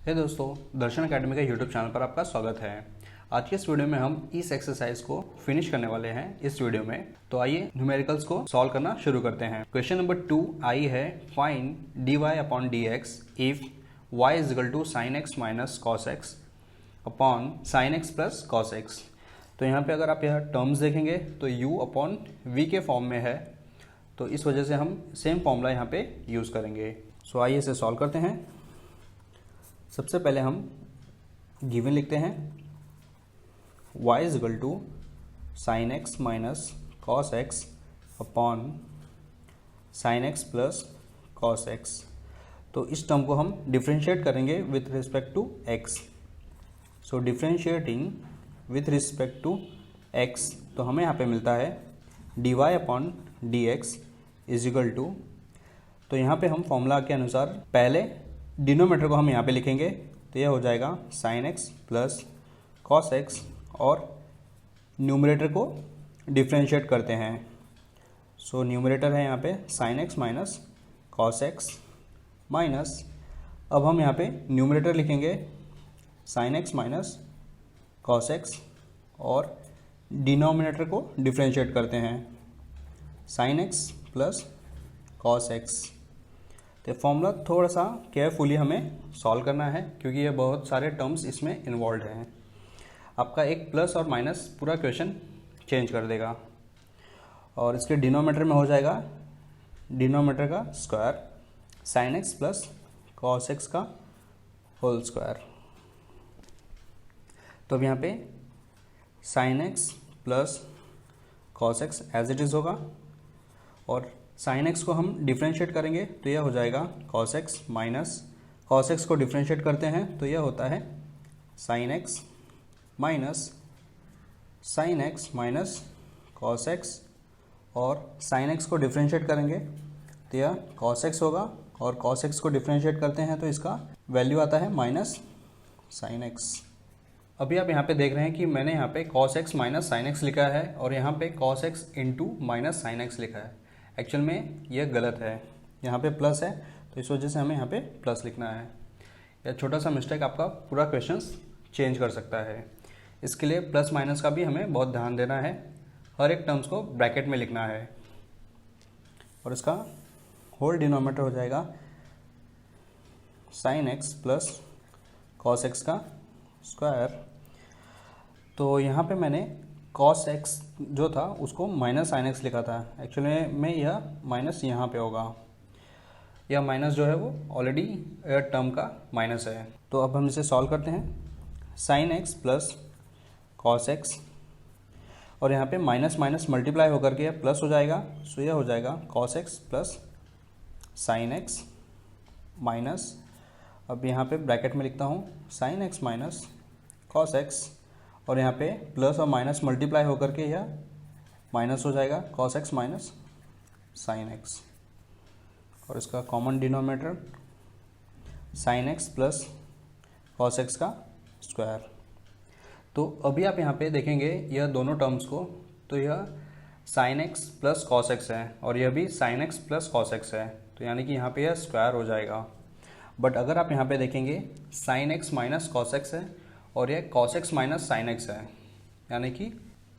हे दोस्तों, दर्शन एकेडमी के YouTube channel पर आपका स्वागत है। आज के इस वीडियो में हम इस एक्सरसाइज को फिनिश करने वाले हैं इस वीडियो में। तो आइए न्यूमेरिकल्स को सॉल्व करना शुरू करते हैं। क्वेश्चन नंबर 2 आई है, find dy upon dx if y is equal to sine X minus cos X upon sine X plus cos x. तो यहाँ पे अगर आप यह टर्म्स देखेंगे तो u अपॉन v के फॉर्म में है, तो इस वजह से हम सेम फॉर्मूला यहाँ पे यूज़ करेंगे। सो आइए इसे सॉल्व करते हैं। सबसे पहले हम गिवन लिखते हैं, y is equal to sine X minus cos X upon sine X plus cos x. तो इस टर्म को हम डिफ्रेंशिएट करेंगे with respect to x। So differentiating with respect to x, तो हमें यहाँ पे मिलता है dy upon dx is equal to, तो यहाँ पे हम फॉर्मूला के अनुसार पहले डिनोमीटर को हम यहाँ पे लिखेंगे, तो यह हो जाएगा sign X plus cos x, और न्यूमरेटर को डिफ्रेंशिएट करते हैं। सो न्यूमरेटर है यहाँ पे sine X minus cos x minus, अब हम यहाँ पे न्यूमरेटर लिखेंगे sign X minus cos x, और डिनोमिनेटर को डिफ्रेंशिएट करते हैं sign X plus cos x. तो फॉर्मूला थोड़ा सा केयरफुली हमें सॉल्व करना है, क्योंकि ये बहुत सारे टर्म्स इसमें इन्वॉल्व हैं। आपका एक प्लस और माइनस पूरा क्वेश्चन चेंज कर देगा। और इसके डिनोमीटर में हो जाएगा डिनोमीटर का square sine X plus cos X का होल स्क्वायर। तो अब यहाँ पे sine X plus cos X as it is होगा, और साइन एक्स को हम डिफ्रेंशिएट करेंगे तो यह हो जाएगा cos x minus cos x को डिफ्रेंशिएट करते हैं तो यह होता है sign X minus cos x, और साइन एक्स को डिफ्रेंशिएट करेंगे तो यह कॉस एक्स होगा, और कॉस एक्स को डिफ्रेंशिएट करते हैं तो इसका वैल्यू आता है माइनस साइन एक्स। अभी आप यहाँ पे देख रहे हैं कि मैंने यहाँ पे cos x minus sine x लिखा है, और यहाँ पे cos x into minus sine x लिखा है। एक्चुअल में यह गलत है, यहाँ पे प्लस है, तो इस वजह से हमें यहाँ पे प्लस लिखना है। यह छोटा सा मिस्टेक आपका पूरा क्वेश्चन चेंज कर सकता है। इसके लिए प्लस माइनस का भी हमें बहुत ध्यान देना है, हर एक टर्म्स को ब्रैकेट में लिखना है, और इसका होल डिनोमीटर हो जाएगा sign X plus cos X का स्क्वायर। तो यहाँ पे मैंने कॉस एक्स जो था उसको माइनस साइन एक्स लिखा था, एक्चुअली में यह माइनस यहाँ पे होगा। यह माइनस जो है वो ऑलरेडी टर्म का माइनस है। तो अब हम इसे सॉल्व करते हैं। Sign X plus cos x, और यहाँ पे माइनस माइनस मल्टीप्लाई होकर के यह प्लस हो जाएगा, सो यह हो जाएगा cos x plus sine X minus, अब यहाँ पे ब्रैकेट में लिखता हूँ sign X minus cos x, और यहाँ पे प्लस और माइनस मल्टीप्लाई होकर के यह माइनस हो जाएगा cos x minus sine X, और इसका common denominator sign X plus cos X का स्क्वायर। तो अभी आप यहाँ पे देखेंगे यह दोनों टर्म्स को, तो यह sign X plus cos x है, और यह भी sign X plus cos x है, तो यानी कि यहाँ पे यह स्क्वायर हो जाएगा। बट अगर आप यहाँ पे देखेंगे sign X minus cos x है, और यह cos x minus sine x है, यानी कि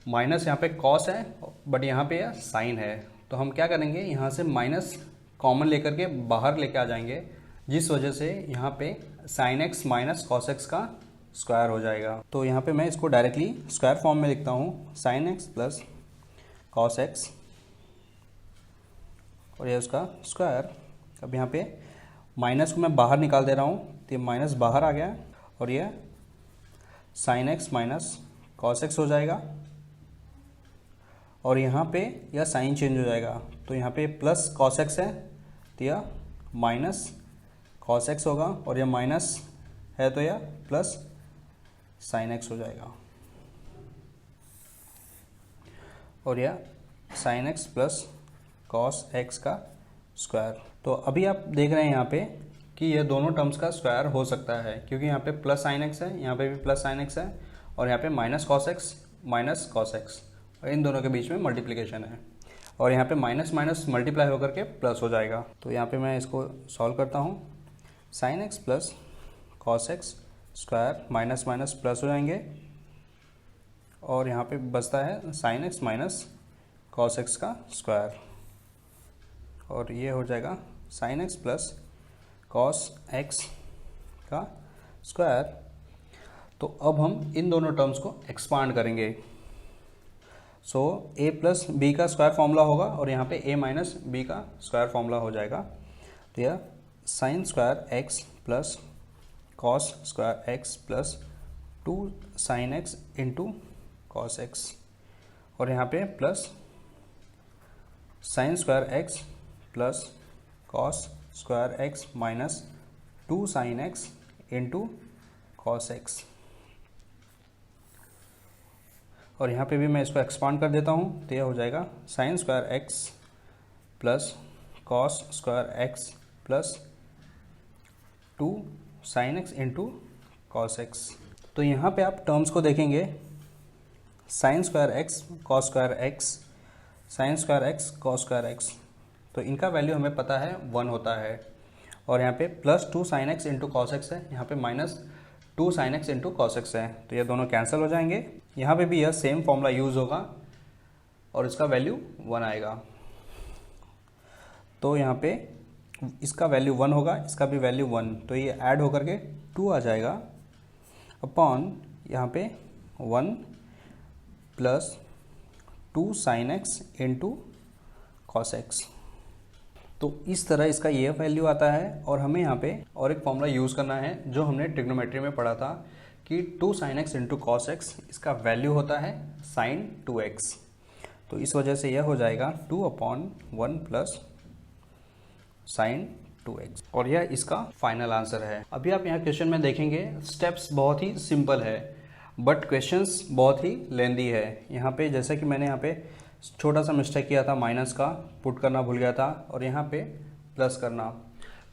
माइनस यहाँ पे कॉस है बट यहाँ पे यह साइन है। तो हम क्या करेंगे, यहाँ से माइनस कॉमन लेकर के बाहर लेके आ जाएंगे, जिस वजह से यहाँ पे sine X minus cos X का स्क्वायर हो जाएगा। तो यहाँ पे मैं इसको डायरेक्टली स्क्वायर फॉर्म में लिखता हूँ, sign X plus cos x, और यह उसका स्क्वायर। अब यहाँ पे माइनस को मैं बाहर निकाल दे रहा हूँ, तो ये माइनस बाहर आ गया, और यह sign X minus cos x हो जाएगा, और यहाँ पे यह साइन चेंज हो जाएगा, तो यहाँ पे प्लस कॉस एक्स है तो यह माइनस कॉस एक्स होगा, और यह माइनस है तो यह प्लस साइन एक्स हो जाएगा, और यह sign X plus cos X का स्क्वायर। तो अभी आप देख रहे हैं यहाँ पे कि यह दोनों टर्म्स का स्क्वायर हो सकता है, क्योंकि यहाँ पे प्लस साइन एक्स है, यहाँ पे भी प्लस साइन एक्स है, और यहाँ पे minus cos x minus cos x, और इन दोनों के बीच में मल्टीप्लिकेशन है, और यहाँ पे माइनस माइनस मल्टीप्लाई होकर के प्लस हो जाएगा। तो यहाँ पे मैं इसको सॉल्व करता हूँ। Sign X plus cos x square minus minus plus हो जाएंगे और यहाँ पे बचता है sign X minus cos X का स्क्वायर और ये हो जाएगा sign X plus cos X का स्क्वायर। तो अब हम इन दोनों टर्म्स को एक्सपांड करेंगे। सो ए प्लस बी का स्क्वायर फॉर्मूला होगा और यहाँ पे ए माइनस बी का स्क्वायर फॉर्मूला हो जाएगा। तो यह sine square x plus cos square x plus 2 sine x into cos x और यहाँ पे plus sine square x plus cos square x minus 2 sine x into cos x और यहाँ पे भी मैं इसको एक्सपांड कर देता हूँ। तो यह हो जाएगा sine square x plus cos square x plus 2 sine x into cos x. तो यहाँ पे आप टर्म्स को देखेंगे, sine square x cos square x, sine square x cos square x, तो इनका वैल्यू हमें पता है 1 होता है और यहाँ पे plus 2 sine x into cos x है, यहाँ पे minus 2 sine x into cos x है। तो ये दोनों कैंसिल हो जाएंगे। यहाँ पे भी यह सेम फॉर्मूला यूज़ होगा और इसका वैल्यू 1 आएगा। तो यहाँ पे इसका वैल्यू 1 होगा, इसका भी वैल्यू 1, तो ये ऐड होकर के 2 आ जाएगा अपॉन यहाँ पे 1 plus 2 sine x into cos x. तो इस तरह इसका ये वैल्यू आता है और हमें यहाँ पे और एक फॉर्मूला यूज़ करना है जो हमने ट्रिग्नोमेट्री में पढ़ा था कि 2 sine x into cos x, इसका वैल्यू होता है साइन 2x। तो इस वजह से यह हो जाएगा 2 अपॉन 1 प्लस साइन 2x और यह इसका फाइनल आंसर है। अभी आप यहाँ क्वेश्चन में देखेंगे स्टेप्स बहुत ही सिंपल है बट क्वेश्चंस बहुत ही लेंदी है। यहाँ पे जैसे कि मैंने यहाँ पे छोटा सा मिस्टेक किया था, माइनस का पुट करना भूल गया था और यहाँ पे प्लस करना।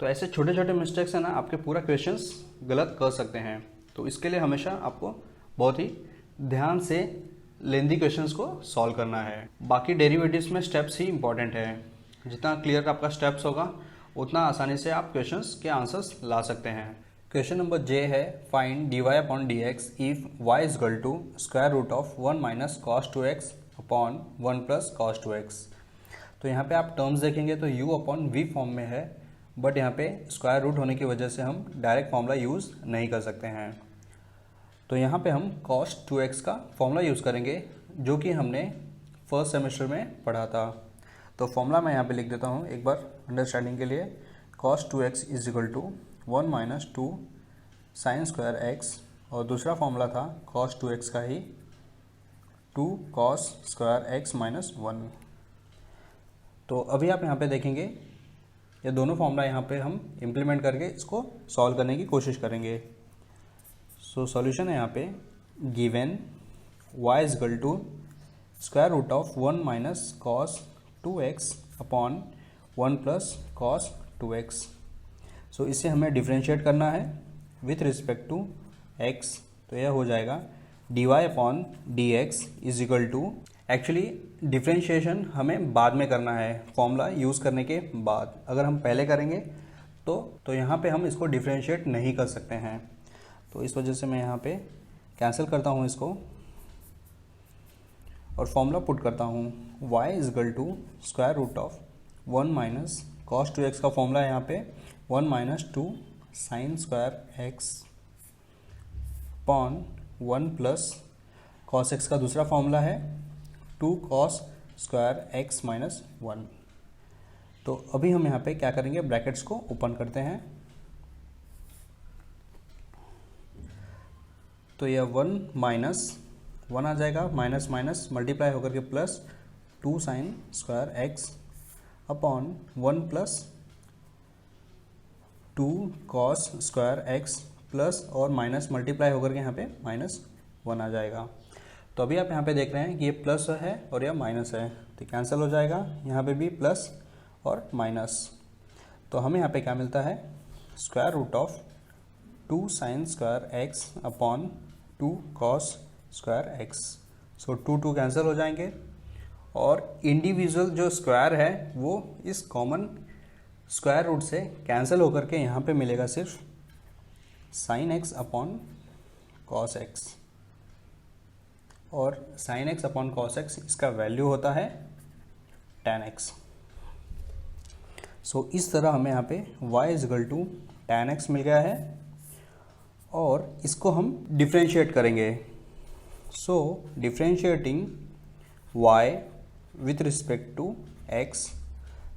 तो ऐसे छोटे छोटे मिस्टेक्स है ना आपके पूरा क्वेश्चंस गलत कर सकते हैं। तो इसके लिए हमेशा आपको बहुत ही ध्यान से लेंदी क्वेश्चंस को सॉल्व करना है। बाकी डेरिवेटिव्स में स्टेप्स ही इंपॉर्टेंट है। जितना क्लियर आपका स्टेप्स होगा उतना आसानी से आप क्वेश्चंस के आंसर्स ला सकते हैं। क्वेश्चन नंबर जे है, find dy upon D X if y is equal to square root of 1 minus cos 2x upon 1 plus cos 2x। तो यहाँ पे आप टर्म्स देखेंगे तो u अपॉन v फॉर्म में है बट यहाँ पे स्क्वायर रूट होने की वजह से हम डायरेक्ट फॉर्मूला यूज़ नहीं कर सकते हैं। तो यहाँ पे हम cos 2x का फॉर्मूला यूज़ करेंगे जो कि हमने फर्स्ट सेमेस्टर में पढ़ा था। तो फॉर्मूला मैं यहाँ पे लिख देता हूँ एक बार अंडरस्टैंडिंग के लिए। cos 2x is equal to 1 minus 2 sine square x और दूसरा फॉर्मूला था cos 2x का ही 2 cos स्क्वायर x माइनस 1। तो अभी आप यहाँ पे देखेंगे ये दोनों फॉर्मूला यहाँ पे हम इम्प्लीमेंट करके इसको सॉल्व करने की कोशिश करेंगे। सो सॉल्यूशन है यहाँ पे given y is equal to square root of 1 minus cos 2x upon 1 plus cos 2x। So इसे हमें डिफ्रेंशिएट करना है विथ रिस्पेक्ट टू x। तो यह हो जाएगा dy upon D x is equal to, actually differentiation हमें बाद में करना है फॉर्मूला यूज़ करने के बाद। अगर हम पहले करेंगे तो यहाँ पे हम इसको डिफ्रेंशिएट नहीं कर सकते हैं। तो इस वजह से मैं यहाँ पे कैंसिल करता हूँ इसको और फॉर्मूला पुट करता हूँ y is equal to square root of 1 minus cos 2x का फॉर्मूला है यहाँ पे 1 minus 2 sine square x upon 1 plus cos x का दूसरा फॉर्मूला है 2 कॉस स्क्वायर x माइनस 1। तो अभी हम यहाँ पे क्या करेंगे, ब्रैकेट्स को ओपन करते हैं। तो यह 1 माइनस 1 आ जाएगा, माइनस माइनस मल्टीप्लाई होकर के plus 2 sine square x upon 1 plus 2 cos square x plus और माइनस मल्टीप्लाई होकर के यहाँ पे माइनस 1 आ जाएगा। तो अभी आप यहाँ पे देख रहे हैं कि ये प्लस है और यह माइनस है तो कैंसिल हो जाएगा, यहाँ पे भी प्लस और माइनस। तो हमें यहाँ पे क्या मिलता है, square root of 2 sine square x upon 2 cos square x। So 2 cancel हो जाएंगे और इंडिविजुअल जो स्क्वायर है वो इस कॉमन स्क्वायर रूट से कैंसिल होकर के यहाँ पे मिलेगा सिर्फ sine x upon cos x, और sine x upon cos x इसका वैल्यू होता है tan x। सो इस तरह हमें यहाँ पे y is equal to tan x मिल गया है, और इसको हम डिफ्रेंशिएट करेंगे। So differentiating y with respect to x,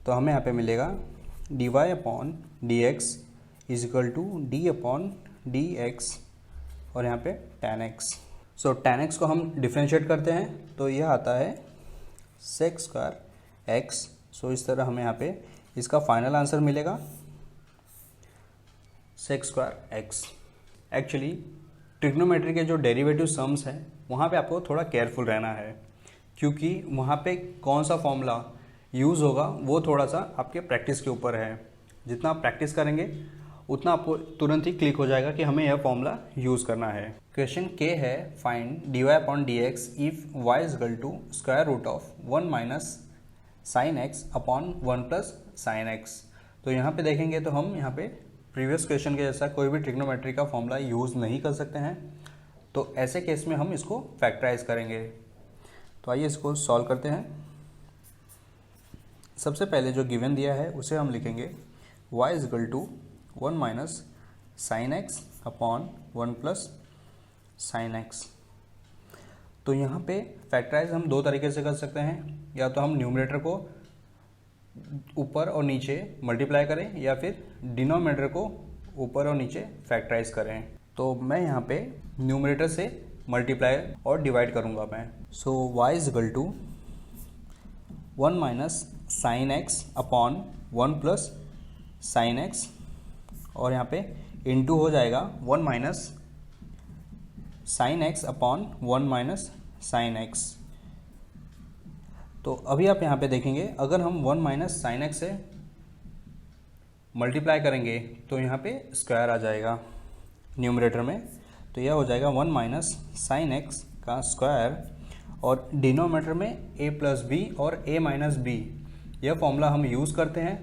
तो हमें यहाँ पे मिलेगा dy upon D x is equal to d upon D x, और यहाँ पे tan x। सो tan x को हम डिफ्रेंशिएट करते हैं तो यह आता है sec स्क्वायर x। सो इस तरह हमें यहाँ पे इसका फाइनल आंसर मिलेगा sec square x। Actually trigonometry के जो डेरिवेटिव सम्स हैं वहाँ पे आपको थोड़ा केयरफुल रहना है, क्योंकि वहाँ पे कौन सा फॉर्मूला यूज़ होगा वो थोड़ा सा आपके प्रैक्टिस के ऊपर है। जितना आप प्रैक्टिस करेंगे उतना आपको तुरंत ही क्लिक हो जाएगा कि हमें यह फॉर्मूला यूज़ करना है। क्वेश्चन के है find D Y upon D X if Y is equal to square root of 1 minus sine x upon 1 plus sine X. तो यहाँ पे देखेंगे तो हम यहाँ पे प्रीवियस क्वेश्चन के जैसा कोई भी ट्रिग्नोमेट्री का फॉर्मूला यूज़ नहीं कर सकते हैं, तो ऐसे केस में हम इसको फैक्टराइज करेंगे। तो आइए इसको सॉल्व करते हैं। सबसे पहले जो गिवन दिया है उसे हम लिखेंगे y is equal to 1 minus sine x upon 1 plus sine X. तो यहाँ पे फैक्टराइज हम दो तरीके से कर सकते हैं, या तो हम न्यूमरेटर को ऊपर और नीचे मल्टीप्लाई करें, या फिर डिनोमिनेटर को ऊपर और नीचे फैक्टराइज करें। तो मैं यहाँ पे न्यूमरेटर से मल्टीप्लाई और डिवाइड करूँगा मैं। So y is equal to 1 minus sine x upon 1 plus sine X, और यहाँ पे इनटू हो जाएगा 1 minus sine x upon 1 minus sine X. तो अभी आप यहाँ पे देखेंगे अगर हम 1 माइनस साइन एक्स से मल्टीप्लाई करेंगे तो यहाँ पे स्क्वायर आ जाएगा न्यूमरेटर में, तो यह हो जाएगा 1 माइनस साइन एक्स का स्क्वायर, और डिनोमिनेटर में a प्लस बी और a माइनस बी यह फॉर्मूला हम यूज़ करते हैं,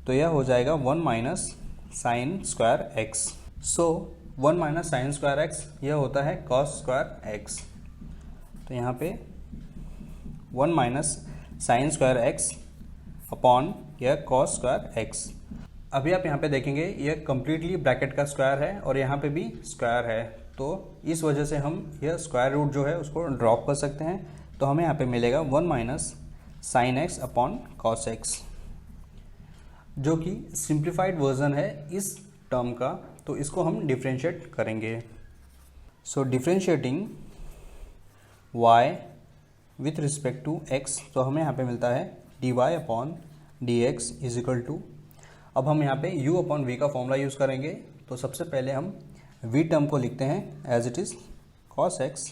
तो यह हो जाएगा 1 minus sine square x. So 1 minus sine square x यह होता है कॉस स्क्वायर एक्स। तो यहाँ पे 1 minus sine square x upon यह कॉस स्क्वायर एक्स। अभी आप यहाँ पे देखेंगे यह कम्प्लीटली ब्रैकेट का स्क्वायर है और यहाँ पे भी स्क्वायर है, तो इस वजह से हम यह स्क्वायर रूट जो है उसको ड्रॉप कर सकते हैं। तो हमें यहाँ पे मिलेगा 1 minus sine x upon cos x, जो कि सिंप्लीफाइड वर्जन है इस टर्म का, तो इसको हम डिफ्रेंशिएट करेंगे। So differentiating y with respect to x, तो हमें यहाँ पे मिलता है dy upon D x is equal to, अब हम यहाँ पे u अपॉन v का फॉर्मूला यूज़ करेंगे। तो सबसे पहले हम v टर्म को लिखते हैं as it is cos x,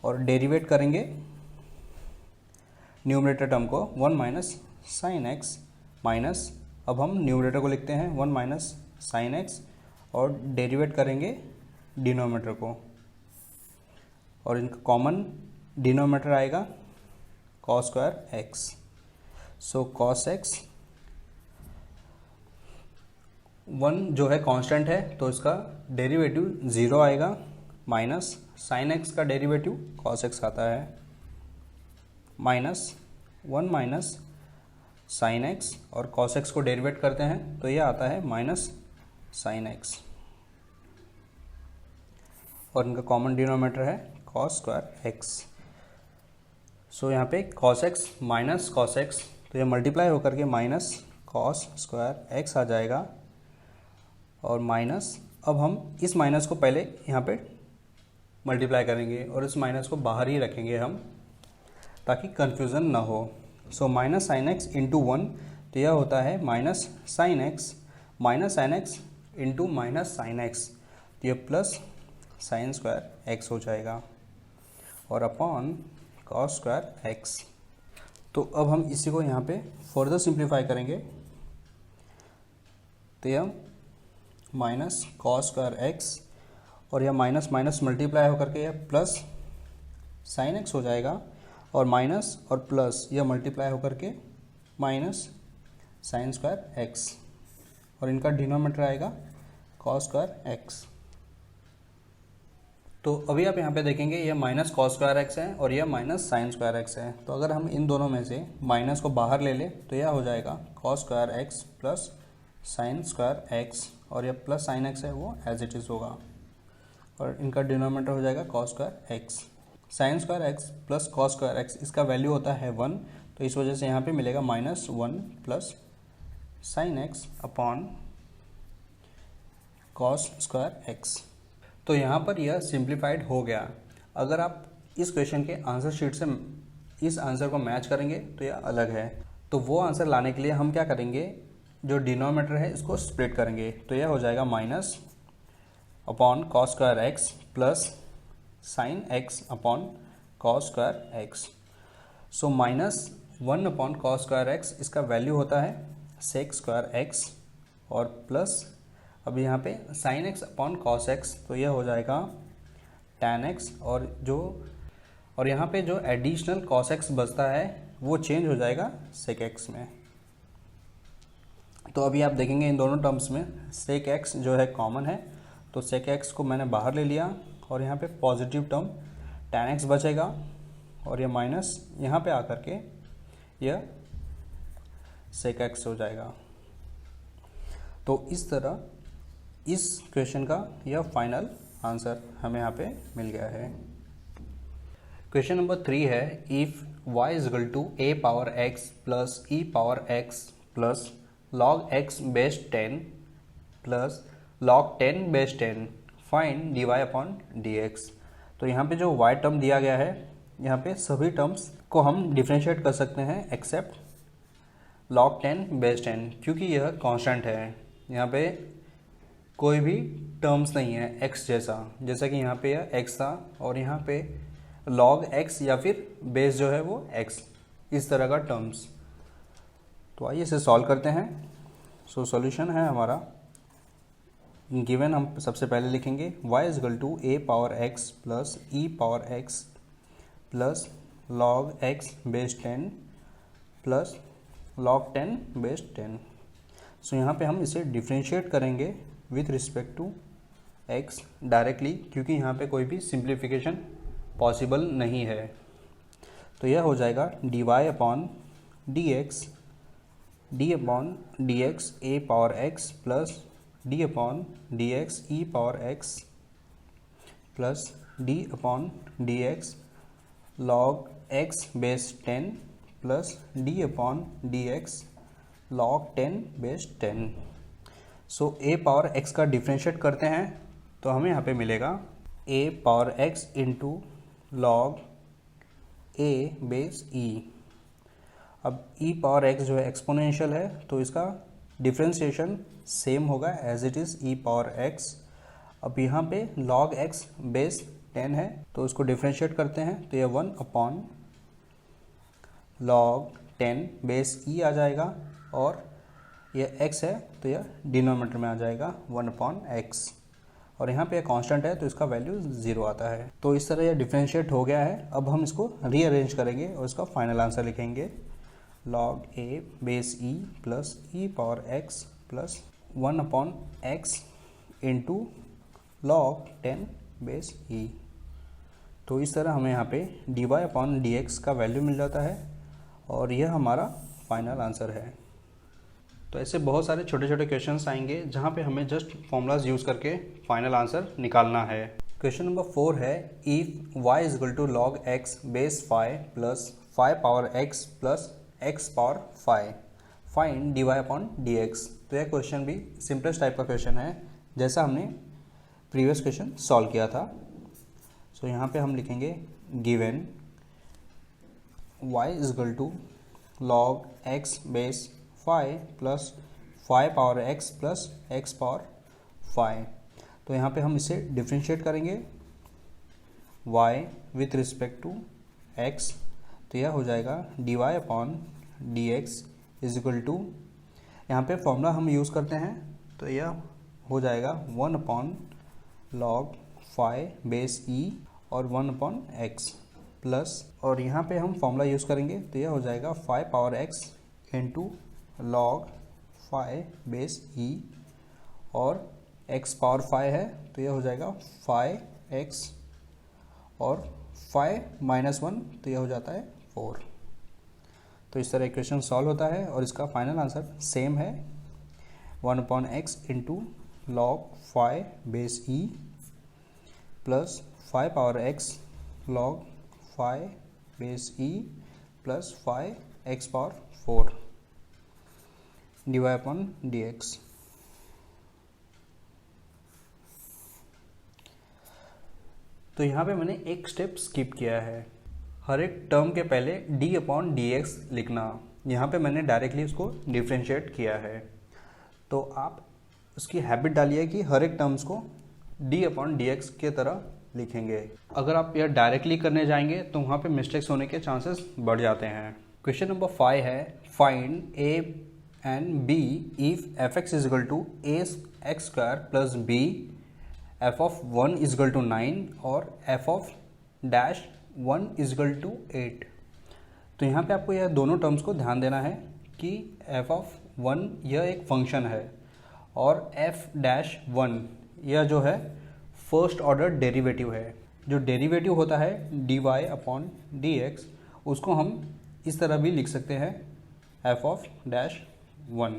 और डेरिवेट करेंगे न्यूमरेटर टर्म को 1 माइनस साइन एक्स माइनस, अब हम न्यूमरेटर को लिखते हैं 1 माइनस साइन एक्स, और डेरिवेट करेंगे डिनोमिनेटर को, और इनका कॉमन डिनोमिनेटर आएगा cos square x. So cos x 1 जो है कांस्टेंट है तो इसका डेरिवेटिव 0 आएगा, माइनस साइन एक्स का डेरिवेटिव कॉस एक्स आता है, माइनस 1 माइनस साइन एक्स, और कॉस एक्स को डेरिवेट करते हैं तो यह आता है माइनस साइन एक्स, और इनका कॉमन डिनोमिनेटर है कॉस स्क्वायर एक्स। सो यहाँ पे cos x minus cos x, तो यह मल्टीप्लाई होकर के माइनस कॉस स्क्वायर एक्स आ जाएगा, और माइनस, अब हम इस माइनस को पहले यहाँ पे मल्टीप्लाई करेंगे और इस माइनस को बाहर ही रखेंगे हम, ताकि कन्फ्यूज़न ना हो। So minus sine x into 1, तो यह होता है minus sine x into minus sine X, तो यह प्लस साइन स्क्वायर एक्स हो जाएगा, और अपॉन कॉस स्क्वायर एक्स। तो अब हम इसी को यहाँ पे फर्दर सिंप्लीफाई करेंगे, तो यह माइनस कॉस स्क्वायर एक्स, और यह माइनस माइनस मल्टीप्लाई होकर के यह प्लस साइन एक्स हो जाएगा, और माइनस और प्लस यह मल्टीप्लाई होकर के माइनस साइन स्क्वायर एक्स, और इनका डिनोमिनेटर आएगा कॉस स्क्वायर एक्स। तो अभी आप यहाँ पे देखेंगे यह माइनस कॉस स्क्वायर एक्स है और यह माइनस साइन स्क्वायर एक्स है। तो अगर हम इन दोनों में से माइनस को बाहर ले लें तो यह हो जाएगा cos square x plus sine square x, और यह प्लस साइन एक्स है वो एज इट इज़ होगा, और इनका डिनोमिनेटर हो जाएगा cos square x. Sine square x plus cos square x, इसका वैल्यू होता है 1, तो इस वजह से यहाँ पे मिलेगा -1 plus sine x upon cos square x. तो यहाँ पर यह सिंप्लीफाइड हो गया। अगर आप इस क्वेश्चन के आंसर शीट से इस आंसर को मैच करेंगे तो यह अलग है। तो वो आंसर लाने के लिए हम क्या करेंगे, जो डिनोमिनेटर है इसको स्प्लिट करेंगे। तो यह हो जाएगा minus upon cos square x plus sine x upon cos square x. So -1 upon cos square x, इसका वैल्यू होता है सेक स्क्वायर एक्स, और प्लस अब यहाँ पे sine x upon cos x, तो यह हो जाएगा tan एक्स, और यहाँ पे जो एडिशनल कॉस एक्स बचता है वो चेंज हो जाएगा सेक एक्स में। तो अभी आप देखेंगे इन दोनों टर्म्स में सेक एक्स जो है कॉमन है, तो सेक एक्स को मैंने बाहर ले लिया और यहाँ पे पॉजिटिव टर्म tan एक्स बचेगा, और यह माइनस यहाँ पे आकर के यह सेक एक्स हो जाएगा। तो इस तरह इस क्वेश्चन का यह फाइनल आंसर हमें यहाँ पे मिल गया है। क्वेश्चन नंबर 3 है, if y is equal to a power x plus e power x plus log x base 10 plus log 10 base 10 find dy upon dx। तो यहाँ पे जो y टर्म दिया गया है, यहाँ पे सभी टर्म्स को हम डिफ्रेंशिएट कर सकते हैं एक्सेप्ट log 10 बेस 10, क्योंकि यह कांस्टेंट है। यहाँ पे कोई भी टर्म्स नहीं है x जैसा कि यहाँ पे यह x था, और यहाँ पे log x या फिर बेस जो है वो x, इस तरह का टर्म्स। तो आइए इसे सॉल्व करते हैं। सो सॉल्यूशन है हमारा गिवन, हम सबसे पहले लिखेंगे y is equal to a power x plus e power x plus log x base 10 plus log 10 base 10। So यहाँ पे हम इसे डिफ्रेंशिएट करेंगे with respect to x directly, क्योंकि यहाँ पे कोई भी सिंप्लीफिकेशन पॉसिबल नहीं है। तो यह हो जाएगा dy upon dx d upon dx a power x plus d upon dx e power x plus d upon dx log x base 10 plus d upon dx log 10 base 10। So a power x का differentiate करते हैं तो हमें यहाँ पे मिलेगा a power x into log a base e। अब e power x जो है एक्सपोनेंशियल है, तो इसका डिफ्रेंशिएशन सेम होगा as it is e power x। अब यहाँ पे log x बेस 10 है, तो इसको डिफ्रेंशिएट करते हैं तो यह 1 अपॉन log 10 बेस e आ जाएगा, और यह x है तो यह डिनोमिनेटर में आ जाएगा 1 अपॉन x, और यहाँ पे कांस्टेंट है तो इसका वैल्यू 0 आता है। तो इस तरह यह डिफ्रेंशिएट हो गया है। अब हम इसको रीअरेंज करेंगे और इसका फाइनल आंसर लिखेंगे log a base e plus e power x plus 1 upon x into log 10 base e। तो इस तरह हमें यहाँ पे dy अपॉन dx का वैल्यू मिल जाता है, और यह हमारा फाइनल आंसर है। तो ऐसे बहुत सारे छोटे छोटे क्वेश्चंस आएंगे जहाँ पे हमें जस्ट फॉर्मूलाज यूज़ करके फाइनल आंसर निकालना है। क्वेश्चन नंबर 4 है, if y is equal to log x base 5 plus 5 power x plus x power 5 find dy upon dx। तो यह क्वेश्चन भी सिंपलेस्ट टाइप का क्वेश्चन है, जैसा हमने प्रीवियस क्वेश्चन सॉल्व किया था। सो यहाँ पे हम लिखेंगे given y is equal to log x base 5 plus 5 power x plus x power 5। तो यहाँ पे हम इसे डिफ्रेंशिएट करेंगे y with respect to x, तो यह हो जाएगा dy upon dx is equal to, यहाँ पे फॉर्मूला हम यूज़ करते हैं तो यह हो जाएगा 1 अपॉन log 5 बेस e और 1 अपॉन x प्लस, और यहाँ पे हम फॉर्मूला यूज़ करेंगे तो यह हो जाएगा 5 power x into log 5 base e और x पावर 5 है तो यह हो जाएगा 5x और 5 माइनस 1 तो यह हो जाता है 4। तो इस तरह इक्वेशन सॉल्व होता है और इसका फाइनल आंसर सेम है 1/x into log 5 base e plus 5 power x log 5 base e plus 5x power 4 divide upon dx। तो यहाँ पे मैंने एक स्टेप स्किप किया है, हर एक टर्म के पहले d अपॉन dx लिखना। यहाँ पे मैंने डायरेक्टली उसको डिफ्रेंशिएट किया है, तो आप उसकी हैबिट डालिए कि हर एक टर्म्स को d अपॉन dx के तरह लिखेंगे। अगर आप यह डायरेक्टली करने जाएंगे तो वहाँ पे मिस्टेक्स होने के चांसेस बढ़ जाते हैं। क्वेश्चन नंबर 5 है find a and b if fx is equal to ax square plus b f of 1 is equal to 9 और f of dash 1 is equal to 8। तो यहाँ पे आपको यह दोनों टर्म्स को ध्यान देना है कि f ऑफ 1 यह एक फंक्शन है और f डैश 1 यह जो है फर्स्ट ऑर्डर डेरिवेटिव है। जो डेरिवेटिव होता है dy अपॉन dx उसको हम इस तरह भी लिख सकते हैं f ऑफ डैश 1।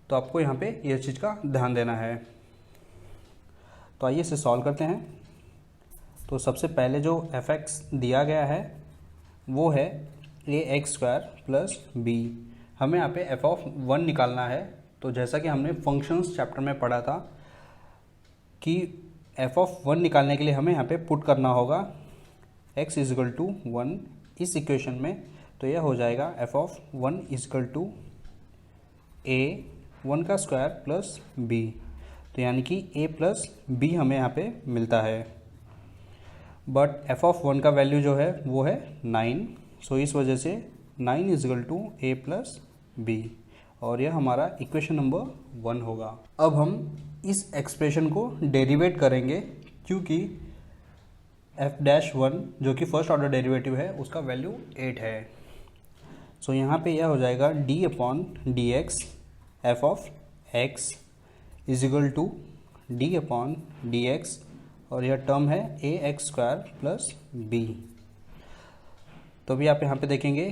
तो आपको यहाँ पे यह चीज़ का ध्यान देना है। तो आइए इसे सॉल्व करते हैं। तो सबसे पहले जो fx दिया गया है वो है ax स्क्वायर प्लस b। हमें यहाँ पे f ऑफ 1 निकालना है। तो जैसा कि हमने फंक्शंस चैप्टर में पढ़ा था कि f ऑफ 1 निकालने के लिए हमें यहाँ पे पुट करना होगा x इज इक्वल टू 1 इस इक्वेशन में। तो यह हो जाएगा f of 1 is equal to a 1 का स्क्वायर प्लस b। तो यानी कि a प्लस b हमें यहाँ पे मिलता है, बट f ऑफ 1 का वैल्यू जो है वो है 9। सो इस वजह से 9 is equal to a plus b और यह हमारा इक्वेशन नंबर 1 होगा। अब हम इस एक्सप्रेशन को डेरिवेट करेंगे क्योंकि f डैश 1 जो कि फर्स्ट ऑर्डर डेरिवेटिव है उसका वैल्यू 8 है। सो यहाँ पे यह हो जाएगा d upon D X F of x is equal to d upon D x और यह टर्म है ax स्क्वायर प्लस b। तो भी आप यहाँ पे देखेंगे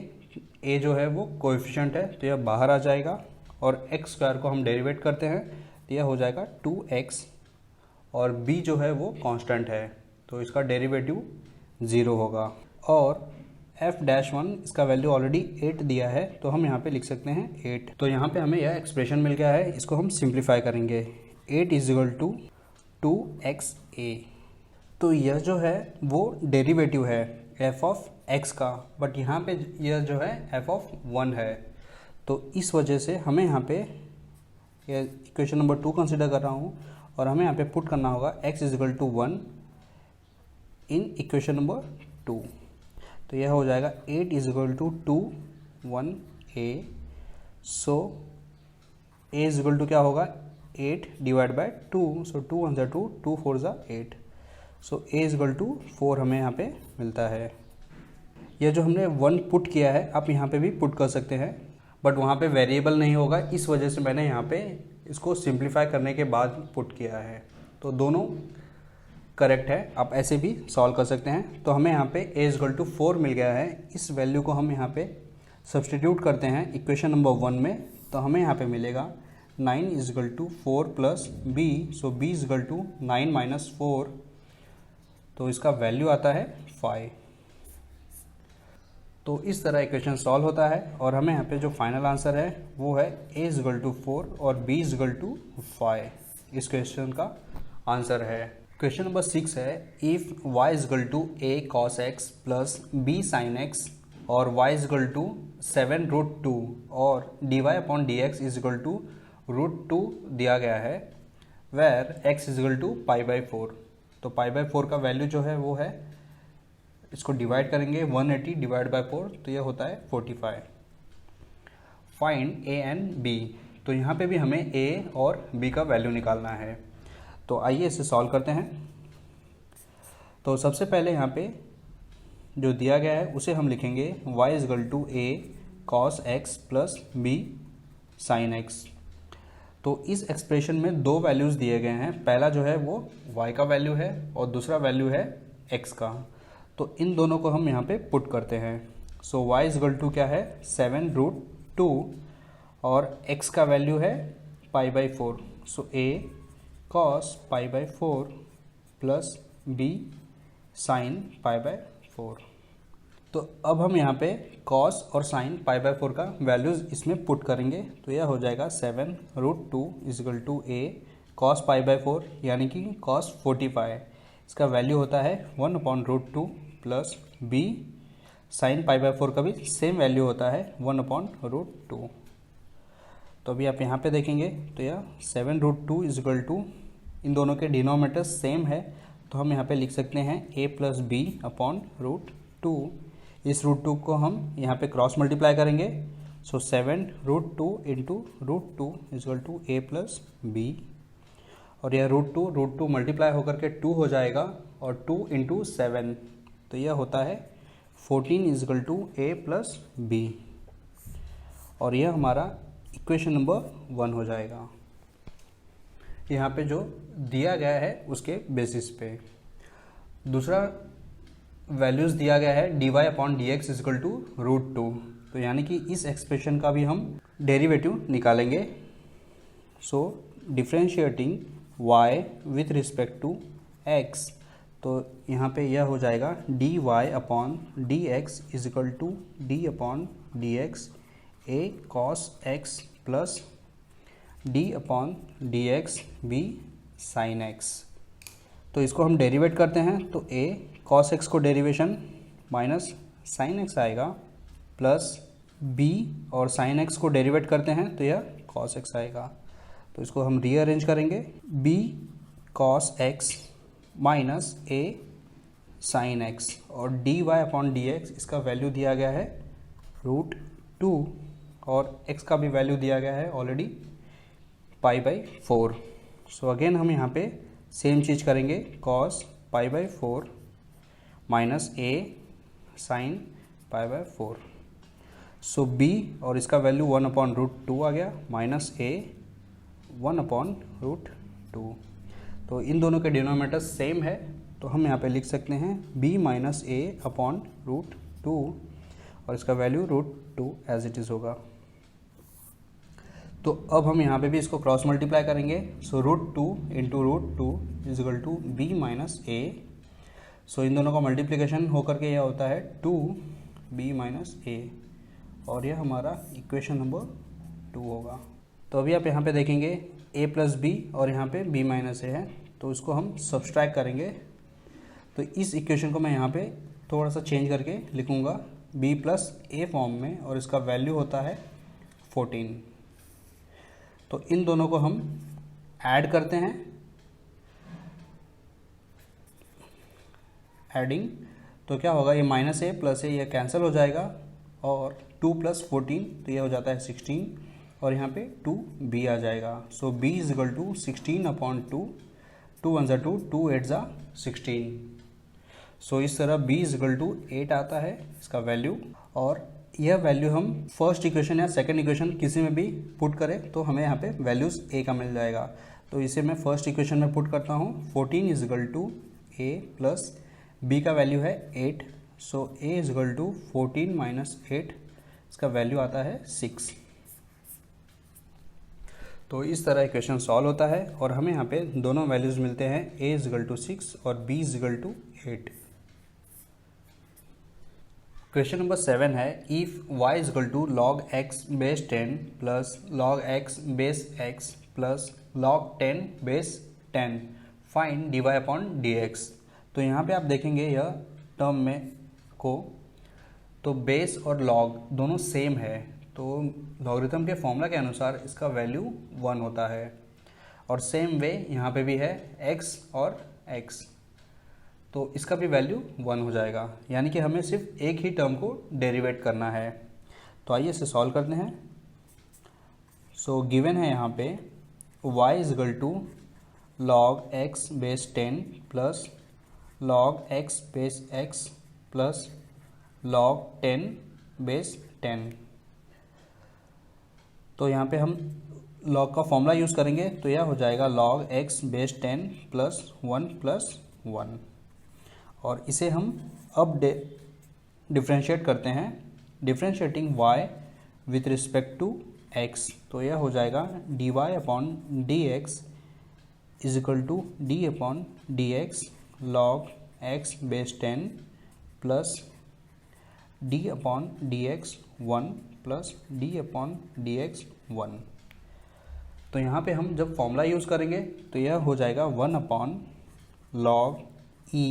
a जो है वो कोएफिशिएंट है तो यह बाहर आ जाएगा और x स्क्वायर को हम डेरिवेट करते हैं तो यह हो जाएगा 2x और b जो है वो कांस्टेंट है तो इसका डेरिवेटिव 0 होगा। और f डैश 1 इसका वैल्यू ऑलरेडी 8 दिया है तो हम यहाँ पे लिख सकते हैं 8। तो यहाँ पे हमें यह एक्सप्रेशन मिल गया है, इसको हम सिंप्लीफाई करेंगे। 8 इज इक्वल टू 2xa। तो यह जो है वो डेरिवेटिव है f ऑफ x का, बट यहाँ पे यह जो है f ऑफ 1 है। तो इस वजह से हमें यहाँ पे यह इक्वेशन नंबर 2 कंसिडर कर रहा हूँ और हमें यहाँ पे पुट करना होगा x is equal to 1 in equation number 2। तो यह हो जाएगा 8 is equal to 2 1a। So a is equal to क्या होगा 8 डिवाइड बाय 2। सो 2 1 ज़ा 2 2 4 ज़ा 8। So a is equal to 4 हमें यहाँ पे मिलता है। यह जो हमने 1 पुट किया है आप यहाँ पे भी पुट कर सकते हैं, बट वहाँ पे वेरिएबल नहीं होगा, इस वजह से मैंने यहाँ पे इसको सिंप्लीफाई करने के बाद पुट किया है। तो दोनों करेक्ट है, आप ऐसे भी सॉल्व कर सकते हैं। तो हमें यहाँ पे a इज इक्वल टू 4 मिल गया है। इस वैल्यू को हम यहाँ पे सब्सटीट्यूट करते हैं इक्वेशन नंबर 1 में तो हमें यहाँ पे मिलेगा 9 is equal to 4 plus b। So b is equal to 9 minus 4 तो इसका वैल्यू आता है 5। तो इस तरह इक्वेशन सॉल्व होता है और हमें यहाँ पे जो फाइनल आंसर है वो है a इज इक्वल टू 4 और b इज इक्वल टू 5 इस क्वेश्चन का आंसर है। क्वेश्चन नंबर 6 है if y is equal to a cos x plus b sin x और y is equal to 7 root 2 और dy upon D x is equal to root 2 दिया गया है where x is equal to pi by 4। तो पाई by 4 का value जो है वो है, इसको डिवाइड करेंगे 180 डिवाइड बाय 4 तो यह होता है 45। Find a and b। तो यहाँ पे भी हमें a और b का वैल्यू निकालना है। तो आइए इसे सॉल्व करते हैं। तो सबसे पहले यहाँ पे जो दिया गया है उसे हम लिखेंगे y is equal to a cos x plus b sin x। तो इस एक्सप्रेशन में दो वैल्यूज़ दिए गए हैं, पहला जो है वो y का वैल्यू है और दूसरा वैल्यू है x का। तो इन दोनों को हम यहाँ पे पुट करते हैं। सो y इजगल टू क्या है 7√2 और x का वैल्यू है π/4। So a cos π/4 plus b sin π/4। तो अब हम यहाँ पे cos और sin π/4 का वैल्यूज़ इसमें पुट करेंगे। तो यह हो जाएगा 7√2 इजगल टू a cos π/4 यानी कि cos 45, इसका वैल्यू होता है 1/√2 प्लस b sin π/4 का भी सेम वैल्यू होता है 1/√2। तो अभी आप यहाँ पे देखेंगे तो यह 7√2 इजगल टू, इन दोनों के डिनोमिनेटर सेम है तो हम यहाँ पे लिख सकते हैं a प्लस बी अपॉन √2। इस √2 को हम यहाँ पे क्रॉस मल्टीप्लाई करेंगे। So 7√2 into √2 is equal to a plus b, और यह √2 मल्टीप्लाई होकर के 2 हो जाएगा और 2 इंटू 7 तो यह होता है 14 is equal to a plus b, और यह हमारा इक्वेशन नंबर 1 हो जाएगा। यहाँ पे जो दिया गया है उसके बेसिस पे। दूसरा वैल्यूज़ दिया गया है dy/dx इजकल टू √2, तो यानी कि इस एक्सप्रेशन का भी हम डेरिवेटिव निकालेंगे। So differentiating y with respect to x, तो यहाँ पे यह हो जाएगा dy/dx is equal to d/dx a cos x plus d/dx b sin x। तो इसको हम डेरिवेट करते हैं तो a cos x को डेरिवेशन माइनस sin x आएगा, प्लस b और sin x को डेरिवेट करते हैं तो यह cos x आएगा। तो इसको हम रीअरेंज करेंगे, b cos x minus a sin x, और dy/dx इसका वैल्यू दिया गया है √2 और x का भी वैल्यू दिया गया है ऑलरेडी π/4। सो अगेन हम यहाँ पे सेम चीज़ करेंगे, cos π/4 minus a sin π/4। So b और इसका वैल्यू 1/√2 आ गया, माइनस a 1/√2। तो इन दोनों के डिनोमिनेटर सेम है तो हम यहाँ पे लिख सकते हैं b माइनस a/√2 और इसका वैल्यू √2 एज इट इज़ होगा। तो अब हम यहाँ पे भी इसको क्रॉस मल्टीप्लाई करेंगे। So √2 into √2 is equal to b minus a। So इन दोनों का मल्टीप्लिकेशन होकर के यह होता है 2b माइनस a, और यह हमारा इक्वेशन नंबर 2 होगा। तो अभी आप यहाँ पे देखेंगे a प्लस बी और यहाँ पे b माइनस a है, तो इसको हम सब्सट्रैक्ट करेंगे। तो इस इक्वेशन को मैं यहाँ पे थोड़ा सा चेंज करके लिखूँगा b प्लस a फॉर्म में, और इसका वैल्यू होता है 14। तो इन दोनों को हम ऐड करते हैं, एडिंग, तो क्या होगा, ये माइनस a प्लस a यह कैंसिल हो जाएगा, और 2 प्लस 14 तो ये हो जाता है 16, और यहाँ पे 2b आ जाएगा। सो b इज इक्वल टू 16/2, 2 1 2, 2 8 16। सो इस तरह b इज इक्वल टू 8 आता है इसका वैल्यू, और यह वैल्यू हम फर्स्ट इक्वेशन या सेकंड इक्वेशन किसी में भी पुट करें तो हमें यहाँ पे वैल्यूज़ a का मिल जाएगा। तो इसे मैं फर्स्ट इक्वेशन में पुट करता हूँ, 14 is equal to a plus b का वैल्यू है 8। So a is equal to 14 minus 8, इसका वैल्यू आता है 6। तो इस तरह इक्वेशन सॉल्व होता है और हमें यहाँ पे दोनों वैल्यूज़ मिलते हैं, a इज इक्वल टू 6 और b is equal to 8। Question number 7 है, if y is equal to log x base 10 plus log x base x plus log 10 base 10 find dy/dx। तो यहाँ पे आप देखेंगे यह टर्म में को, तो बेस और log दोनों सेम है, तो लॉगरिथम के फॉर्मूला के अनुसार इसका वैल्यू 1 होता है, और सेम वे यहाँ पे भी है x और x, तो इसका भी वैल्यू 1 हो जाएगा, यानी कि हमें सिर्फ एक ही टर्म को डेरिवेट करना है। तो आइए इसे सॉल्व करते हैं। सो गिवन है यहाँ पे y is equal to log x base 10 plus log x base x plus log 10 base 10। तो यहाँ पे हम लॉग का फॉर्मूला यूज़ करेंगे तो यह हो जाएगा log x base 10 plus 1 plus 1। और इसे हम अब डिफ्रेंशिएट करते हैं, differentiating y with respect to x, तो यह हो जाएगा dy upon D x is equal to d upon D x log x base 10 plus d upon D x 1 plus d upon D x 1। तो यहाँ पे हम जब फॉर्मूला यूज़ करेंगे तो यह हो जाएगा 1 अपॉन लॉग e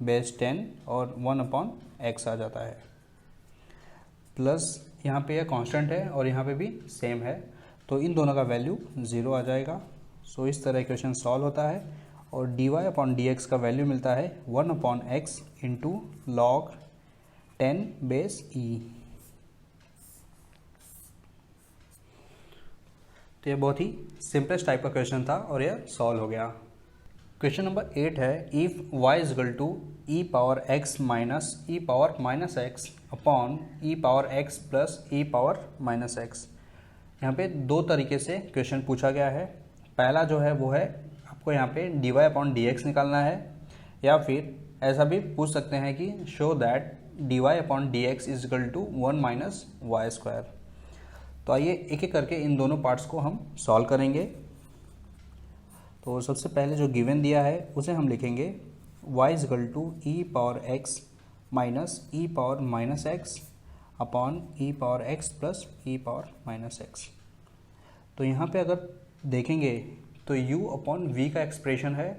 बेस 10 और 1 अपॉन x आ जाता है, प्लस यहाँ पे यह कांस्टेंट है और यहाँ पे भी सेम है, तो इन दोनों का वैल्यू 0 आ जाएगा। सो इस तरह इक्वेशन सॉल्व होता है और dy अपॉन डी एक्स का वैल्यू मिलता है 1 upon x into log 10 base e। तो यह बहुत ही सिंपलेस्ट टाइप का क्वेश्चन था और यह सॉल्व हो गया। क्वेश्चन नंबर 8 है if y is equal to e power x minus e power minus x upon e power x plus e power minus x. यहाँ पे दो तरीके से क्वेश्चन पूछा गया है। पहला जो है वो है आपको यहाँ पे dy अपॉन डी एक्स निकालना है, या फिर ऐसा भी पूछ सकते हैं कि show that dy upon D x is equal to 1 minus y square. तो आइए एक एक करके इन दोनों पार्ट्स को हम सॉल्व करेंगे। तो सबसे पहले जो गिवन दिया है उसे हम लिखेंगे y is equal to e power x minus e power minus x upon e power x plus e power minus x. तो यहाँ पे अगर देखेंगे तो u अपॉन v का एक्सप्रेशन है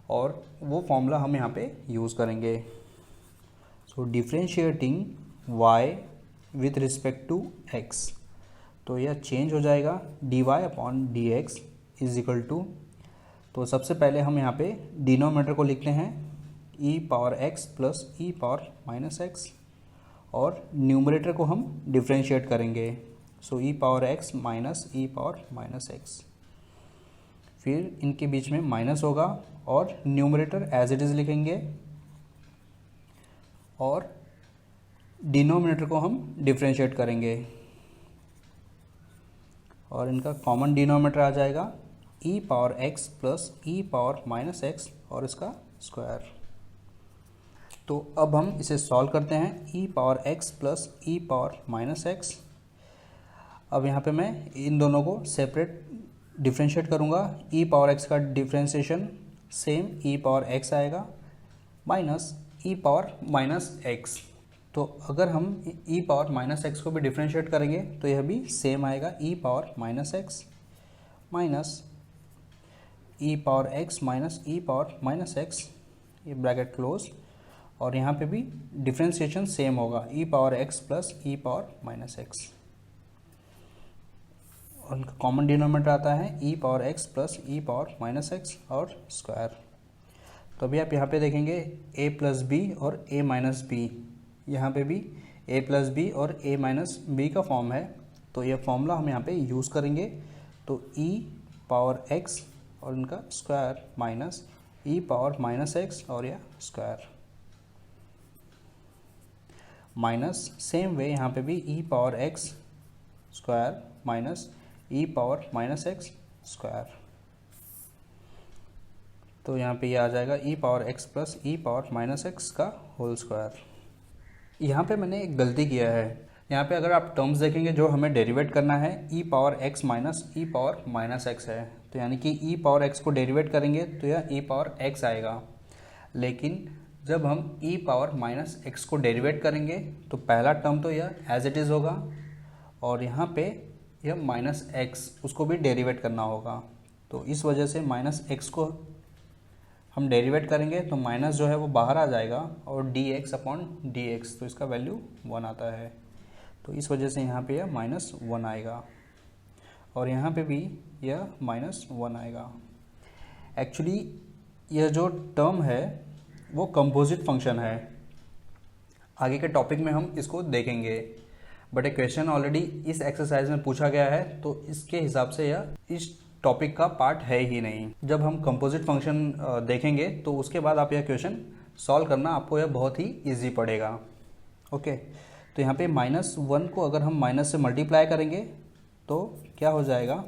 और वो फॉर्मूला हम यहाँ पे यूज़ करेंगे। So differentiating y with respect to x, तो यह चेंज हो जाएगा dy upon D x is equal to, तो सबसे पहले हम यहाँ पे डिनोमिनेटर को लिखते हैं e power x plus e power minus x और न्यूमरेटर को हम डिफ्रेंशिएट करेंगे। सो ई power x minus e power minus x, फिर इनके बीच में माइनस होगा और न्यूमरेटर एज इट इज़ लिखेंगे और डिनोमिनेटर को हम डिफ्रेंशिएट करेंगे और इनका कॉमन डिनोमिनेटर आ जाएगा e power x plus e power minus x और इसका स्क्वायर। तो अब हम इसे सॉल्व करते हैं e power x plus e power minus x. अब यहाँ पे मैं इन दोनों को सेपरेट डिफ्रेंशिएट करूँगा। e पावर x का differentiation same e power x आएगा minus e power minus x. तो अगर हम e पावर माइनस एक्स को भी डिफ्रेंशिएट करेंगे तो यह भी सेम आएगा e power minus x minus e power x minus e power minus x, ये ब्रैकेट क्लोज, और यहाँ पे भी डिफ्रेंशिएशन सेम होगा e power x plus e power minus x और उनका कॉमन डिनोमिनेटर आता है e power x plus e power minus x और स्क्वायर। तो अभी आप यहाँ पे देखेंगे a प्लस बी और a माइनस बी, यहाँ पे भी a प्लस बी और a माइनस बी का फॉर्म है, तो यह फॉर्मूला हम यहाँ पे यूज़ करेंगे। तो e पावर x और इनका square minus e power minus x और यह स्क्वायर माइनस सेम वे यहाँ पे भी e power x square minus e power minus x square. तो यहाँ पे ये आ जाएगा e power x plus e power minus x का होल स्क्वायर। यहाँ पे मैंने एक गलती किया है, यहाँ पे अगर आप टर्म्स देखेंगे जो हमें डेरिवेट करना है e power x minus e power minus x है, तो यानी कि e पावर x को डेरिवेट करेंगे तो यह e पावर x आएगा। लेकिन जब हम e पावर माइनस एक्स को डेरिवेट करेंगे तो पहला टर्म तो यह एज इट इज़ होगा और यहाँ पे यह माइनस एक्स उसको भी डेरिवेट करना होगा। तो इस वजह से माइनस एक्स को हम डेरिवेट करेंगे तो माइनस जो है वो बाहर आ जाएगा और D x upon D x, तो इसका वैल्यू 1 आता है। तो इस वजह से यहाँ पे यह माइनस 1 आएगा और यहाँ पे भी यह माइनस 1 आएगा। एक्चुअली यह जो टर्म है वो कंपोजिट फंक्शन है, आगे के टॉपिक में हम इसको देखेंगे, बट एक क्वेश्चन ऑलरेडी इस एक्सरसाइज में पूछा गया है तो इसके हिसाब से यह इस टॉपिक का पार्ट है ही नहीं। जब हम कंपोजिट फंक्शन देखेंगे तो उसके बाद आप यह क्वेश्चन सॉल्व करना आपको यह बहुत ही इजी पड़ेगा। ओके, तो यहाँ पे -1 को अगर हम माइनस से मल्टीप्लाई करेंगे तो क्या हो जाएगा,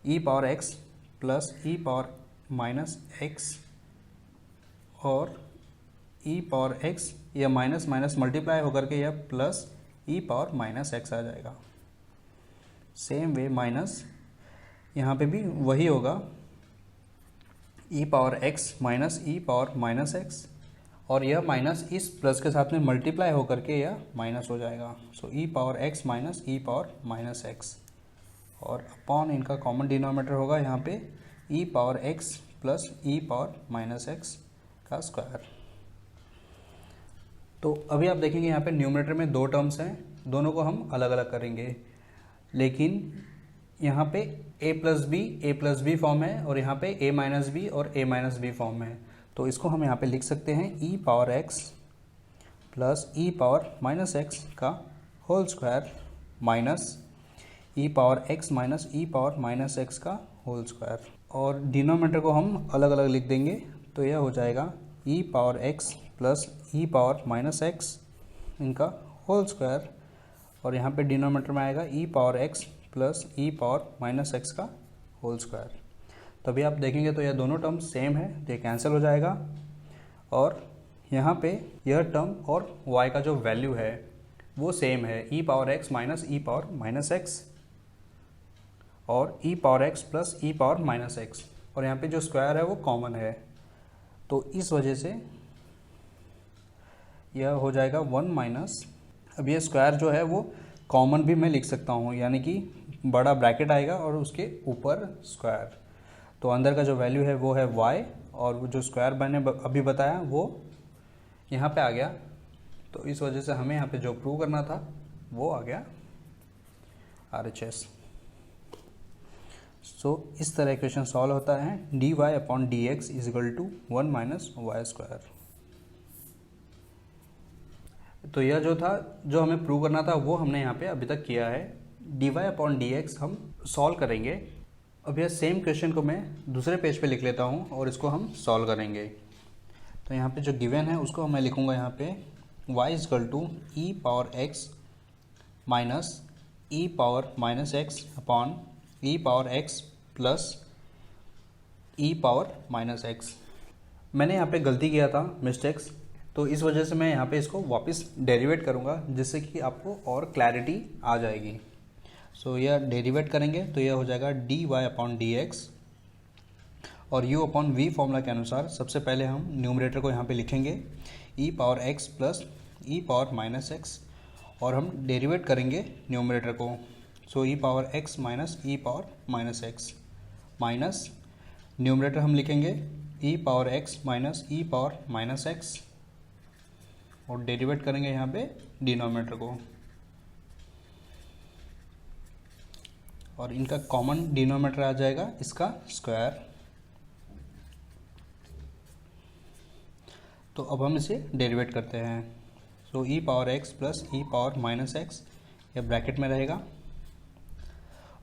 ई power x plus e power minus x और ई पावर एक्स, यह माइनस माइनस मल्टीप्लाई होकर के यह plus e power minus x आ जाएगा। सेम वे माइनस यहाँ पे भी वही होगा, ई power x minus e power minus x, और यह माइनस इस प्लस के साथ में मल्टीप्लाई होकर के यह माइनस हो जाएगा। सो ई power x minus e power minus x, और अपॉन इनका कॉमन डिनोमिनेटर होगा यहाँ पे ई power x plus e power minus x का स्क्वायर। तो अभी आप देखेंगे यहाँ पे न्यूमरेटर में दो टर्म्स हैं, दोनों को हम अलग अलग करेंगे, लेकिन यहाँ पे a प्लस बी फॉर्म है और यहाँ पे a माइनस बी और a माइनस बी फॉर्म है। तो इसको हम यहाँ पे लिख सकते हैं ई power x plus e power minus x का whole square minus e power x minus e power minus x का होल स्क्वायर, और डिनोमिनेटर को हम अलग अलग लिख देंगे। तो यह हो जाएगा ई power x plus e power minus x इनका होल स्क्वायर, और यहाँ पे डिनोमिनेटर में आएगा ई power x plus e power minus x का होल स्क्वायर। तभी आप देखेंगे तो यह दोनों टर्म सेम है, तो ये कैंसिल हो जाएगा, और यहाँ पे यह टर्म और y का जो वैल्यू है वो सेम है, ई power x minus e power minus x और ई power x plus e power minus x, और यहाँ पे जो स्क्वायर है वो कॉमन है। तो इस वजह से यह हो जाएगा 1 माइनस, अब ये स्क्वायर जो है वो कॉमन भी मैं लिख सकता हूँ, यानी कि बड़ा ब्रैकेट आएगा और उसके ऊपर स्क्वायर। तो अंदर का जो वैल्यू है वो है y, और वो जो स्क्वायर मैंने अभी बताया वो यहाँ पे आ गया। तो इस वजह से हमें यहाँ पे जो प्रूव करना था वो आ गया RHS। सो इस तरह इक्वेशन सॉल्व होता है dy upon D x is equal to 1 minus y square. तो यह जो था, जो हमें प्रूव करना था वो हमने यहाँ पे अभी तक किया है। dy अपॉन डी एक्स हम सॉल्व करेंगे। अब यह सेम क्वेश्चन को मैं दूसरे पेज पे लिख लेता हूँ और इसको हम सॉल्व करेंगे। तो यहाँ पे जो गिवन है उसको मैं लिखूँगा यहाँ पे y is equal to e power x minus e power minus x upon e power x plus e power minus x. मैंने यहाँ पे गलती किया था, मिस्टेक्स, तो इस वजह से मैं यहाँ पे इसको वापस डेरिवेट करूँगा, जिससे कि आपको और क्लैरिटी आ जाएगी। सो यह डेरिवेट करेंगे तो यह हो जाएगा d Y upon D x, और u अपॉन v फॉर्मूला के अनुसार सबसे पहले हम न्यूमरेटर को यहाँ पे लिखेंगे e power x plus e power minus x, और हम डेरिवेट करेंगे न्यूमरेटर को। So e power x minus e power minus x minus numerator हम लिखेंगे e power x minus e power minus x, और डेरिवेट करेंगे यहाँ पे डिनोमिनेटर को, और इनका कॉमन डिनोमिनेटर आ जाएगा इसका स्क्वायर। तो अब हम इसे डेरिवेट करते हैं। सो ई power x plus e power minus x, यह ब्रैकेट में रहेगा,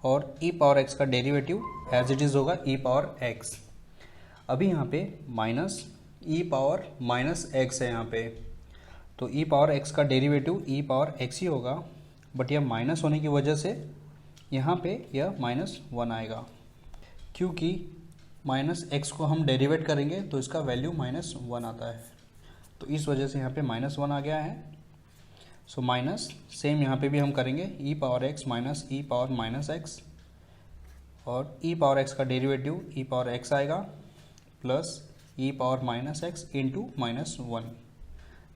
और ई पावर एक्स का डेरिवेटिव एज इट इज़ होगा ई पावर एक्स। अभी यहाँ पे minus e power minus x है यहाँ पे, तो ई पावर एक्स का डेरिवेटिव ई पावर एक्स ही होगा, बट यह माइनस होने की वजह से यहाँ पे यह -1 आएगा, क्योंकि माइनस एक्स को हम डेरिवेट करेंगे तो इसका वैल्यू -1 आता है, तो इस वजह से यहाँ पे -1 आ गया है। सो माइनस सेम यहाँ पे भी हम करेंगे ई power x minus e power minus x, और ई पावर एक्स का डेरिवेटिव ई पावर एक्स आएगा plus e power minus x into -1,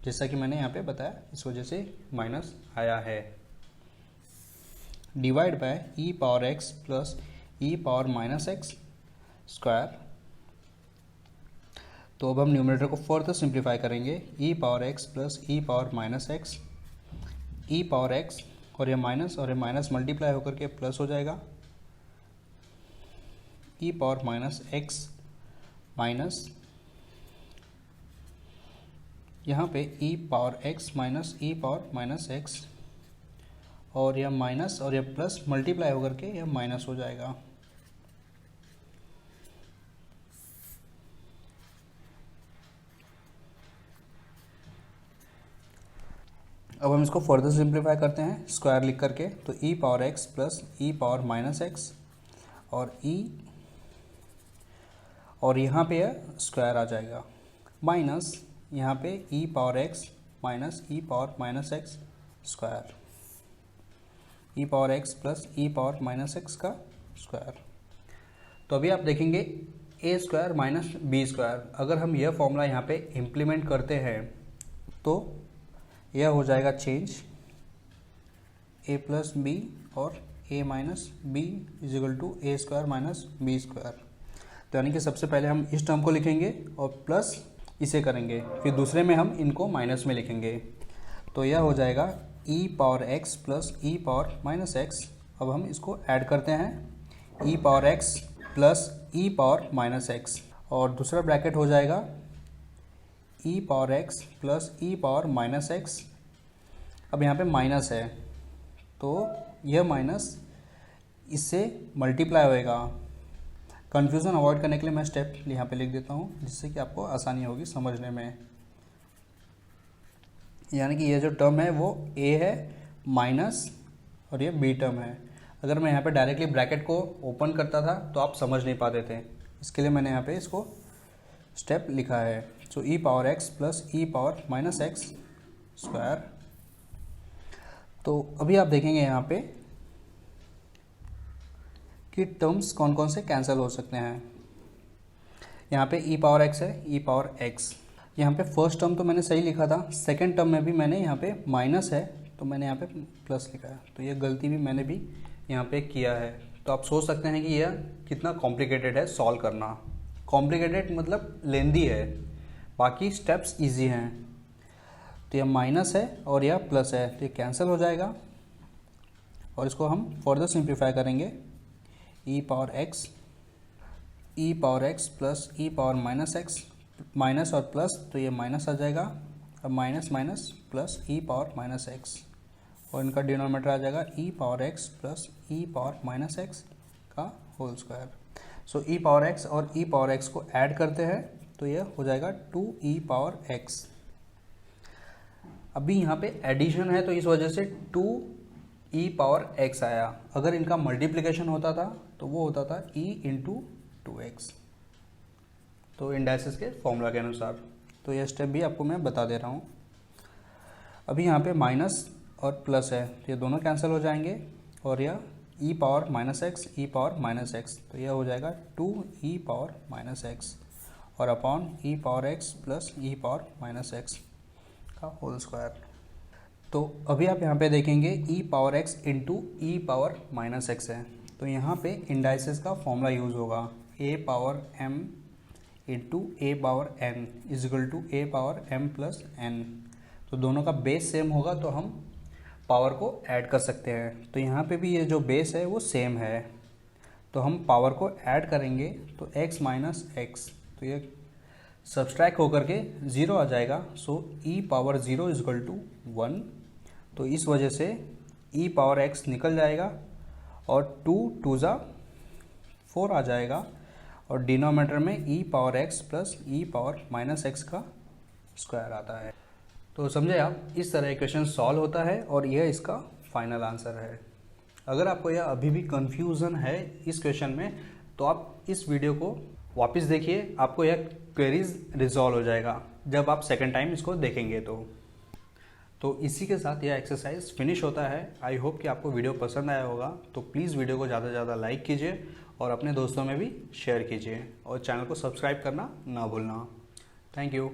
जैसा कि मैंने यहाँ पे बताया, इस वजह से माइनस आया है। Divide by E power x plus e power minus x square. तो अब हम न्यूमरेटर को फर्दर सिंप्लीफाई करेंगे, ई power x plus e power minus x, e power x और ये माइनस मल्टीप्लाई होकर के प्लस हो जाएगा, ई पावर माइनस एक्स माइनस यहाँ पे ई power x minus e power minus x, और यह माइनस और यह प्लस मल्टीप्लाई होकर के यह माइनस हो जाएगा। अब हम इसको फर्दर सिंप्लीफाई करते हैं स्क्वायर लिख करके, तो ई power x plus e power minus x, और ई और यहाँ पे स्क्वायर आ जाएगा माइनस यहाँ पे ई power x minus e power minus x square, ई power x plus e power minus x का स्क्वायर। तो अभी आप देखेंगे ए स्क्वायर माइनस बी स्क्वायर, अगर हम यह फॉर्मूला यहाँ पे इम्प्लीमेंट करते हैं तो यह हो जाएगा चेंज ए प्लस बी और a minus b is equal to a square minus b square. तो यानी कि सबसे पहले हम इस टर्म को लिखेंगे और प्लस इसे करेंगे, फिर दूसरे में हम इनको माइनस में लिखेंगे। तो यह हो जाएगा ई power x plus e power minus x. अब हम इसको ऐड करते हैं, ई power x plus e power minus x, और दूसरा ब्रैकेट हो जाएगा ई power x plus e power minus x. अब यहाँ पे माइनस है तो यह माइनस इससे मल्टीप्लाई होएगा। कन्फ्यूज़न अवॉइड करने के लिए मैं स्टेप यहाँ पे लिख देता हूँ जिससे कि आपको आसानी होगी समझने में। यानी कि ये जो टर्म है वो ए है माइनस और ये बी टर्म है। अगर मैं यहाँ पे डायरेक्टली ब्रैकेट को ओपन करता था तो आप समझ नहीं पाते थे, इसके लिए मैंने यहाँ पे इसको स्टेप लिखा है। सो ई power x plus e power minus x square. तो अभी आप देखेंगे यहाँ पे कि टर्म्स कौन कौन से कैंसिल हो सकते हैं। यहाँ पे ई पावर एक्स है, ई पावर एक्स। यहाँ पे फर्स्ट टर्म तो मैंने सही लिखा था, सेकंड टर्म में भी मैंने यहाँ पे माइनस है तो मैंने यहाँ पे प्लस लिखा है। तो ये गलती भी मैंने भी यहाँ पे किया है। तो आप सोच सकते हैं कि यह कितना कॉम्प्लिकेटेड है सॉल्व करना। कॉम्प्लिकेटेड मतलब लेंदी है, बाकी स्टेप्स इजी हैं। तो यह माइनस है और यह प्लस है तो ये कैंसिल हो जाएगा और इसको हम फर्दर सिंप्लीफाई करेंगे। ई power x plus e power minus x, minus और प्लस तो ये माइनस आ जाएगा, अब minus minus plus e power minus x, और इनका डिनोमिनेटर आ जाएगा ई power x plus e power minus x का होल स्क्वायर। सो ई पावर एक्स और ई पावर एक्स को ऐड करते हैं तो ये हो जाएगा 2 ई पावर एक्स। अभी यहाँ पे एडिशन है तो इस वजह से 2 ई पावर एक्स आया। अगर इनका मल्टीप्लिकेशन होता था तो वो होता था ई इंटू 2x। तो इंडाइसिस के फॉर्मूला के अनुसार। तो यह स्टेप भी आपको मैं बता दे रहा हूँ। अभी यहाँ पे माइनस और प्लस है तो ये दोनों कैंसिल हो जाएंगे और यह e power minus x, e power minus x, तो यह हो जाएगा 2 ई पावर माइनस एक्स और upon e power x plus e power minus x का होल स्क्वायर। तो अभी आप यहाँ पे देखेंगे e power x into e power minus x है तो यहाँ पे इंडाइसिस का फॉर्मूला यूज़ होगा a power m into a power n is equal to a power m plus N. तो दोनों का बेस सेम होगा तो हम पावर को ऐड कर सकते हैं। तो यहाँ पे भी ये जो बेस है वो सेम है तो हम पावर को ऐड करेंगे तो x माइनस एक्स, तो ये सब्सट्रैक्ट होकर के 0 आ जाएगा। सो e पावर 0 इजकल टू 1। तो इस वजह से e पावर x निकल जाएगा और 2 2 जा 4 आ जाएगा और डिनोमिनेटर में e power x plus e power minus x का स्क्वायर आता है। तो समझे आप, इस तरह इक्वेशन सॉल्व होता है और यह इसका फाइनल आंसर है। अगर आपको यह अभी भी कंफ्यूजन है इस क्वेश्चन में तो आप इस वीडियो को वापस देखिए, आपको यह क्वेरीज रिजॉल्व हो जाएगा जब आप सेकंड टाइम इसको देखेंगे। तो इसी के साथ यह एक्सरसाइज फिनिश होता है। आई होप कि आपको वीडियो पसंद आया होगा। तो प्लीज़ वीडियो को ज़्यादा से ज़्यादा लाइक कीजिए और अपने दोस्तों में भी शेयर कीजिए और चैनल को सब्सक्राइब करना ना भूलना। Thank you.